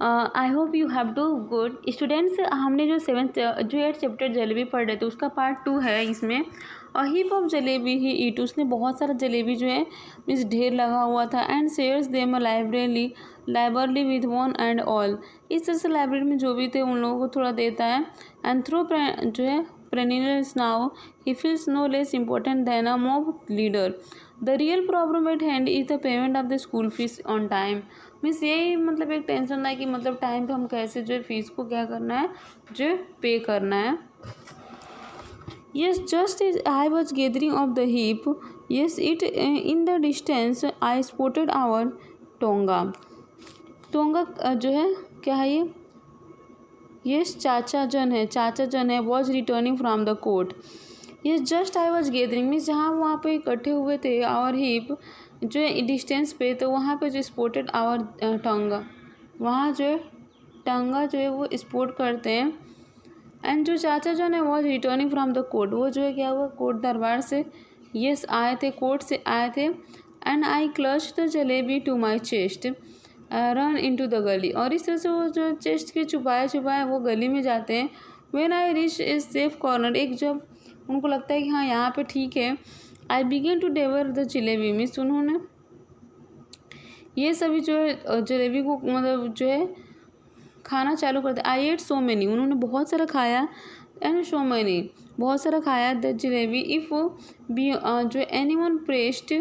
I hope you have to good students. हमने जो 8 chapter jalebi पढ़ रहे थे उसका पार्ट 2 है इसमें। अ हीप ऑफ जलेबी ही ईट, उसने बहुत सारा जलेबी जो है मीन्स ढेर लगा हुआ था। And shares them library with one and all, इस तरह से लाइब्रेरी में जो भी थे उन लोगों को थोड़ा देता है। एंड थ्रो जो है perennials now, he feels no less important than a mob leader. The real problem at hand is the payment of the school fees on time. Means यही मतलब एक टेंशन था कि मतलब टाइम पे हम कैसे जो है फीस को क्या करना है, जो पे करना है। Yes, just as I was gathering up the heap, yes, in the distance I spotted our Tonga. Tonga जो है क्या है ये? यस चाचा जन है was returning from the court. Yes just I was gathering means जहाँ वहाँ पे इकट्ठे हुए थे आवर हिप जो है डिस्टेंस पे, तो वहाँ पे जो स्पोर्टेड आवर टंगा, वहाँ जो है टंगा जो है वो स्पोर्ट करते हैं। एंड जो चाचा जन है was returning from the court, वो जो है क्या हुआ कोर्ट दरबार से यस आए थे, कोर्ट से आए थे। And I clutch the jalebi to my chest run into the gali, और इस तरह से वो जो चेस्ट के छुपाए वो गली में जाते हैं। When I reach a safe corner, एक जब उनको लगता है कि हाँ यहाँ पे ठीक है, I begin to devour the jalebi means उन्होंने ये सभी जो है जलेबी को मतलब जो है खाना चालू कर दिया। आई एट सो मैनी, उन्होंने बहुत सारा खाया। एंड सो मैनी, बहुत सारा खाया द जलेबी। इफ़ बी जो any one pressed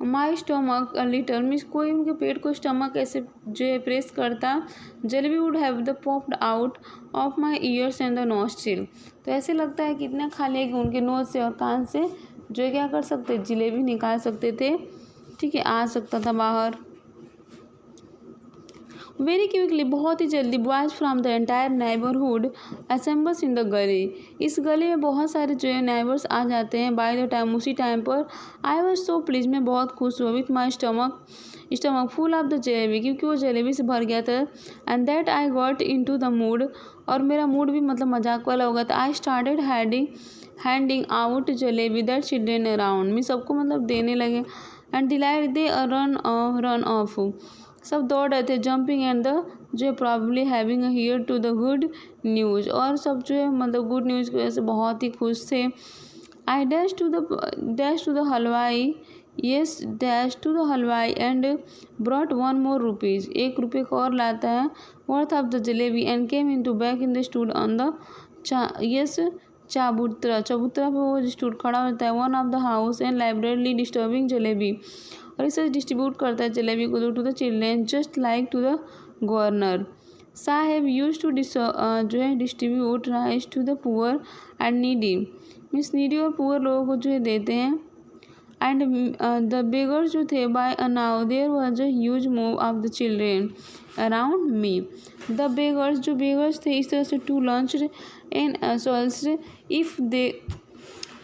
my stomach litre means कोई उनके पेट को स्टमक ऐसे जो है प्रेस करता, jalebi would have the popped out of my years and the nostril, तो ऐसे लगता है कितना खा लिया कि उनके नोज से और कान से जो है क्या कर सकते, जलेबी निकाल सकते थे, ठीक है, आ सकता था बाहर। वेरी क्विकली, बहुत ही जल्दी, boys from the entire neighbourhood assembles in the गली, इस गली में बहुत सारे जो है नेबर्स आ जाते हैं बाय द टाइम, उसी टाइम पर। आई वॉज सो प्लीज, मैं बहुत खुश हुआ with my stomach full of the jalebi, क्योंकि वो जलेबी से भर गया था। And that I got in to the mood, और मेरा मूड भी मतलब मजाक वाला हो गया था। I started handing out jalebi that children around, मैं सबको मतलब देने लगे। And delight they run off, सब दौड़ रहे थे। जंपिंग एंड द जो है probably having here to the good news, और सब जो है मतलब गुड न्यूज़ की वजह से बहुत ही खुश थे। I dash to the halwai, yes dash to the halwai and brought one more rupees, 1 रुपये का और लाता है worth of the jalebi. And came in to back in the stood on the chabutra पे वो स्टूड खड़ा होता है one of the house and library disturbing jalebi, और इसे डिस्ट्रीब्यूट करता है जलेबी को to the children just like to the governor Saheb use to जो है distribute rice to the poor and needy, means needy और पुअर लोगों को जो है देते हैं। एंड द बेगर्स जो थे by now there was a huge move of the children around me, the beggars जो बेगर्स थे इस तरह से to lunch in souls if they,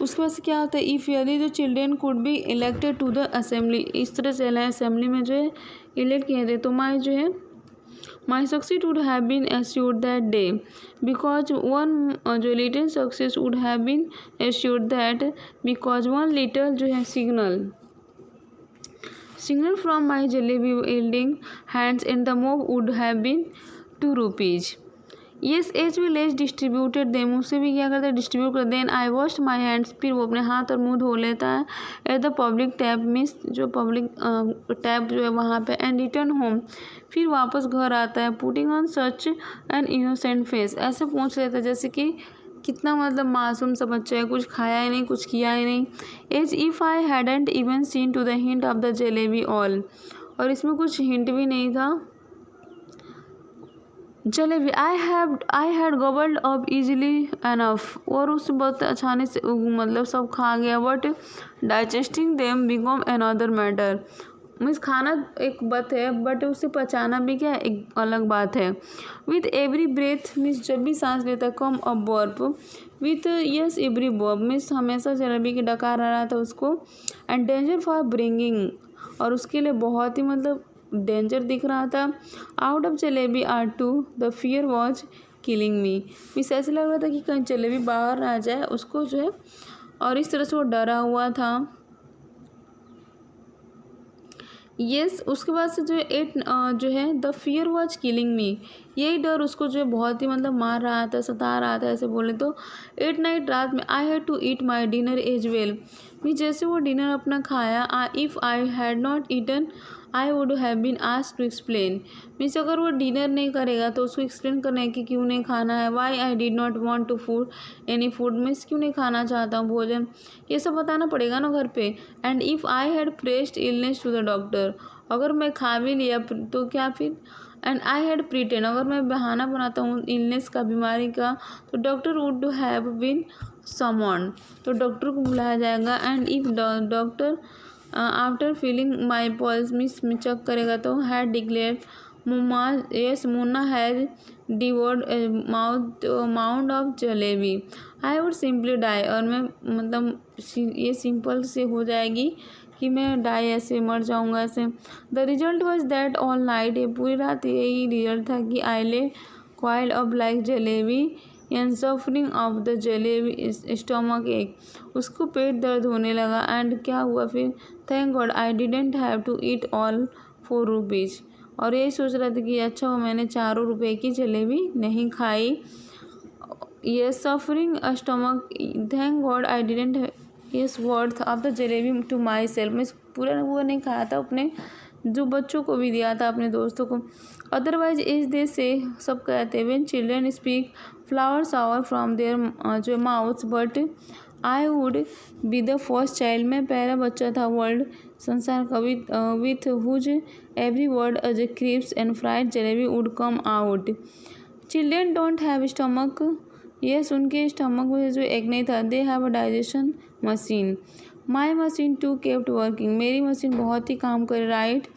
उसके बाद से क्या होता है इफ़ यदि जो children could be elected to the assembly, इस तरह से असेंबली में जो है इलेक्ट किए थे, तो माई जो है my success would have been assured that day, because one जो little success would have been assured that because one little जो है signal from my jalebi yielding hands and the mob would have been 2 rupees. Yes एच will एच distributed them, उससे भी क्या करता है डिस्ट्रीब्यूट कर। Then I wash my hands, फिर वो अपने हाथ और मुंह धो लेता है at the public tap means जो पब्लिक टैप जो है वहाँ पे। एंड रिटर्न होम, फिर वापस घर आता है। Putting on such an innocent face, ऐसे पूछ लेता है जैसे कि कितना मतलब मासूम सा बच्चा है, कुछ खाया ही नहीं, कुछ किया ही नहीं। As if I hadn't even seen to the hint of the jalebi all, और इसमें कुछ हिंट भी नहीं था jalebi. I had gobbled up easily enough, और उस बहुत आसानी से मतलब सब खा गया। But digesting them become another matter, means खाना एक बात है बट उसे पचाना भी क्या एक अलग बात है। विथ एवरी ब्रेथ मीन्स जब भी सांस लेता come a burp, with yes every burp means हमेशा जलेबी की डकार आ रहा था उसको। एंड डेंजर फॉर ब्रिंगिंग, और उसके लिए बहुत ही मतलब डेंजर दिख रहा था। Out of jalebi are to the fear was killing me, means ऐसे लग रहा था कि कहीं जलेबी बाहर आ जाए उसको जो है, और इस तरह से वो डरा हुआ था। यस उसके बाद से जो है जो है द फियर वॉज किलिंग मी, यही डर उसको जो है बहुत ही मतलब मार रहा था, सता रहा था ऐसे बोले तो। एट नाइट, रात में, I had to eat my dinner as well, मैं जैसे वो डिनर अपना खाया, if I had not eaten I would have been asked to explain, means अगर वो डिनर नहीं करेगा तो उसको एक्सप्लेन करना है कि क्यों नहीं खाना है। Why I did not want to food any food, means क्यों नहीं खाना चाहता हूँ भोजन, ये सब बताना पड़ेगा ना घर पे। And if I had pressed illness to the doctor, अगर मैं खा भी लिया तो क्या फिर। एंड आई हैड प्रिटेन, अगर मैं बहाना बनाता हूँ इलनेस का, बीमारी का, तो doctor would have been someone, तो डॉक्टर को बुलाया जाएगा। And if doctor after feeling my pulse, मिस में चेक करेगा तो हैड डिक्लेयर मुमा, yes Munna has devoured mound of jalebi, I would simply die, और मैं मतलब ये सिंपल से हो जाएगी कि मैं डाई, ऐसे मर जाऊंगा ऐसे। The result was that all night, ये पूरी रात यही रिजल्ट था कि आई ले coil up like jalebi and suffering of the jalebi stomach एक, उसको पेट दर्द होने लगा। एंड क्या हुआ फिर, thank god I didn't have to eat all 4 rupees, और यही सोच रहा था कि अच्छा वो मैंने 4 रुपए की जलेबी नहीं खाई। ये suffering stomach, thank god I didn't, yes worth of the jalebi to myself, मैं पूरा वो नहीं खाया था, अपने जो बच्चों को भी दिया था, अपने दोस्तों को। अदरवाइज इस देश से सब कहते हैं when children speak flowers our from there जो mouths, but I would be the first child, मैं पहला बच्चा था वर्ल्ड संसार का, with whose every word as a crisp and fried jalebi would come out. Children don't have stomach, yes उनके stomach में जो एग नहीं था, they have a digestion machine, my machine to kept working, मेरी मशीन बहुत ही काम करे, राइट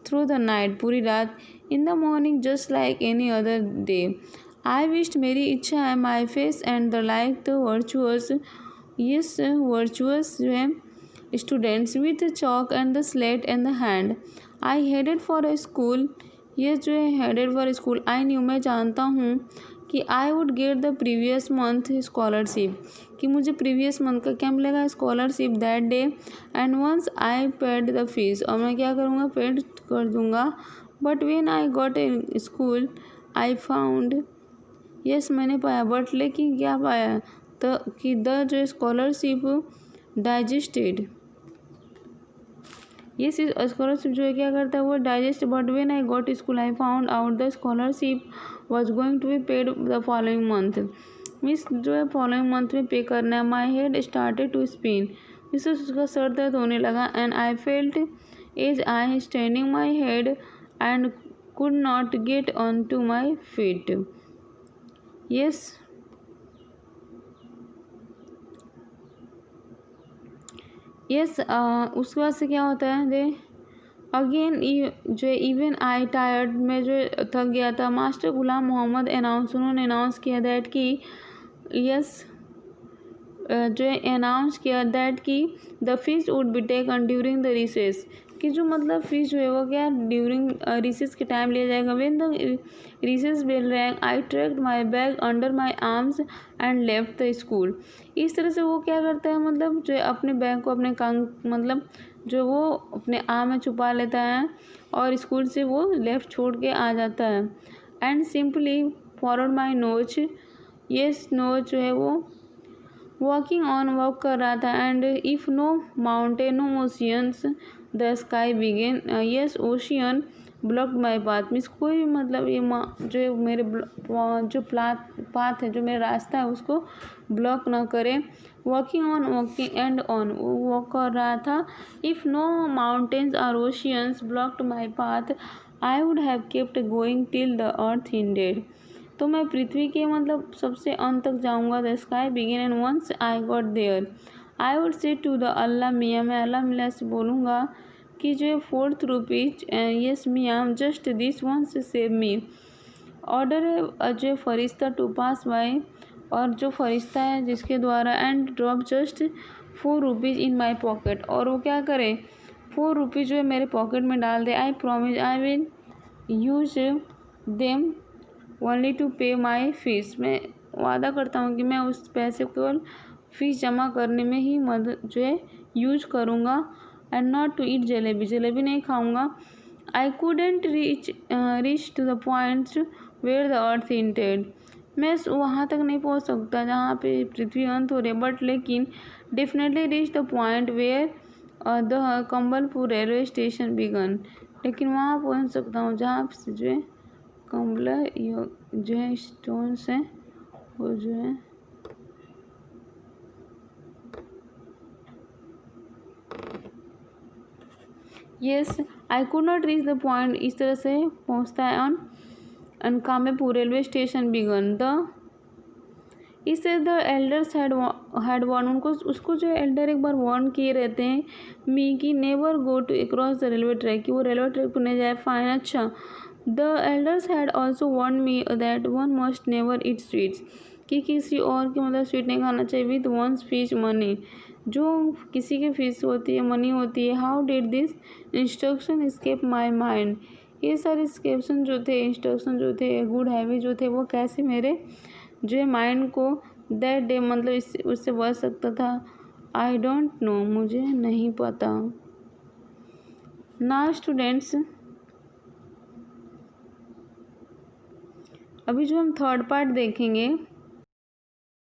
थ्रू द नाइट, पूरी रात, in the morning just like any other day, I wished, मेरी इच्छा है, my face and the like the virtuous, yes virtuous जो है students with chalk and the slate and the hand, I headed for a school, ये जो है headed for school, I knew, मैं जानता हूँ कि I would get the previous month scholarship, कि मुझे प्रीवियस मंथ का क्या मिलेगा, scholarship that day, and once I paid the fees, और मैं क्या करूँगा, पेड कर दूँगा। But when I got a school I found, yes मैंने पाया, बट लेकिन क्या पाया, तो कि द जो स्कॉलरशिप डाइजेस्टेड, ये स्कॉलरशिप जो है क्या करता है, वो digest, but when I got school I found out the scholarship was going to be paid the following month, means जो है फॉलोइंग मंथ में पे करना है। My head started to spin, इससे उसका सर दर्द होने लगा। And I felt as I standing my head and could not get on to my feet, yes yes उसके बाद से क्या होता है, दे अगेन जो इवन आई टायर्ड, में जो थक गया था, मास्टर गुलाम मोहम्मद अनाउंस, उन्होंने अनाउंस किया दैट कि यस जो अनाउंस किया दैट कि the fees would be taken during the recess, कि जो मतलब फीस जो है वो क्या ड्यूरिंग रिसेस के टाइम लिया जाएगा। When the recess bell rang I tracked my bag under my arms and left the school, इस तरह से वो क्या करता है, मतलब जो अपने बैग को अपने कान मतलब जो वो अपने आर्म में छुपा लेता है और स्कूल से वो लेफ्ट छोड़ के आ जाता है। एंड सिंपली फॉरवर्ड माई नोच, ये नोच जो है वो वॉकिंग ऑन वॉक कर रहा था। And if no mountain no oceans the sky began, yes ocean blocked my path, means कोई भी मतलब ये जो है मेरे जो पाथ है, जो मेरा रास्ता है उसको ब्लॉक ना करे। Walking on walking and on, वो वॉक कर रहा था। इफ़ नो माउंटेन्स और oceans blocked my path I would have kept going till the earth ended, तो मैं पृथ्वी के मतलब सबसे अंत तक जाऊंगा। The sky begin and once I got there I would say to the Allah मियाँ, मैं अल्लाह मियाँ से बोलूँगा कि जो 4 रुपीज, यस मियाँ just this once save me, order जो फरिश्ता टू पास बाय, और जो फरिश्ता है जिसके द्वारा, and drop just 4 rupees in my pocket, और वो क्या करे 4 रुपीज़ जो है मेरे पॉकेट में डाल दे। I promise I will use them only to pay my fees, मैं वादा करता हूँ कि मैं उस पैसे को केवल फीस जमा करने में ही मदद जो है यूज करूँगा। And not to eat jalebi, jalebi नहीं खाऊंगा। I couldn't reach to the point where the earth ended, मैं वहाँ तक नहीं पहुँच सकता जहाँ पे पृथ्वी अंत हो रही है, बट लेकिन definitely reach the point where the Campbellpur railway station began, लेकिन वहाँ पहुँच सकता हूँ जहाँ से जो है कम्बला जो है स्टोन से वो जो है yes I could not reach the point, इस तरह से पहुँचता है on Ankamepur railway station began the, इससे द एल्डर्स हैड वार्न, उनको उसको जो एल्डर एक बार वार्न किए रहते हैं मी कि never go to across the railway track, कि वो रेलवे ट्रैक पर नहीं जाए। फाइन, अच्छा। The elders had also warn me that one must never eat sweets, कि किसी और के मतलब स्वीट नहीं खाना चाहिए विद वंस फिश मनी, जो किसी की फिश होती है मनी होती है। How did this instruction escape my mind, ये सारे इंस्ट्रक्शन जो थे गुड हैबिट जो थे वो कैसे मेरे जो है माइंड को दैट डे मतलब उससे बच सकता था। आई डोंट नो, मुझे नहीं पता। ना स्टूडेंट्स, अभी जो हम थर्ड पार्ट देखेंगे